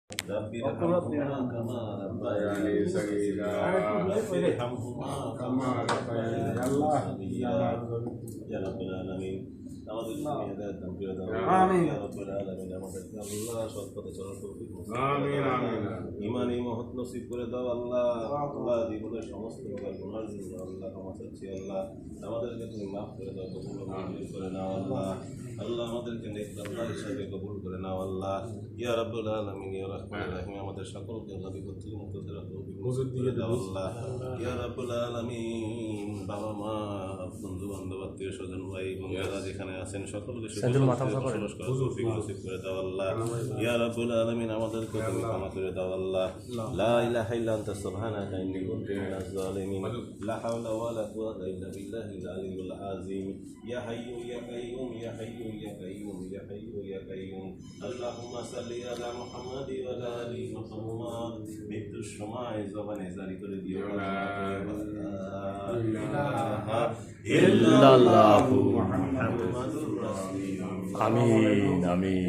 ربي ارحمهما كما ربياني صغيرا ربي ارحمهما كما ربياني صغيرا يا رب العالمين আমাদের হেদায়েত দান করে দাও আমিন ইয়া রাব্বুল আলামিন আমাদেরকে আল্লাহ সৎ পথে চলার তৌফিক দাও আমিন আমিন ঈমানি মহৎ নসিব করে দাও আল্লাহ আল্লাহ জীবনের সমস্ত গুনাহ জন্য আল্লাহ ক্ষমা চাচ্ছি আল্লাহ আমাদেরকে তুমি maaf করে দাও কবুল করে নাও আল্লাহ আল্লাহ আমাদেরকে নেক বান্দা হিসেবে কবুল করে নাও আল্লাহ ইয়া রাব্বুল আলামিন ইয়া রাহমানুর রহিম আমাদের সকলকে আল্লাহ বিপদ থেকে মুক্ত করে তৌফিক দিয়ে দাও আল্লাহ ইয়া রাব্বুল আলামিন বাবা মা বন্ধু বান্ধব আত্মীয় স্বজন ভাই বোনেরা যেখানে আছেন সকলকে তৌফিক নসিব করে দাও আল্লাহ ইয়া রাব্বুল আলামিন আমাদেরকে তুমি ক্ষমা করে দাও আল্লাহ লা ইলাহা ইল্লা আনতা সুবহানাকা ইন্নী কুনতু মিনাজ জালিমিন লা হাওলা ওয়ালা কুওয়াতা ইল্লা বিল্লাহিল আলিয়্যিল আযীম ইয়া হাইয়্যু ইয়া কাইয়্যুম ইয়া হাইয়্যু ইয়া কাইয়্যুম ইয়া হাইয়্যু ইয়া কাইয়্যুম আল্লাহুম্মা সাল্লি আলা মুহাম্মাদি ওয়া আলা আলি মুহাম্মাদ মৃত্যুর সময় জবানে জারি করে দিও লা ইলাহা ইল্লাল্লাহু মুহাম্মাদুর রাসূলুল্লাহ আমিন আমিন।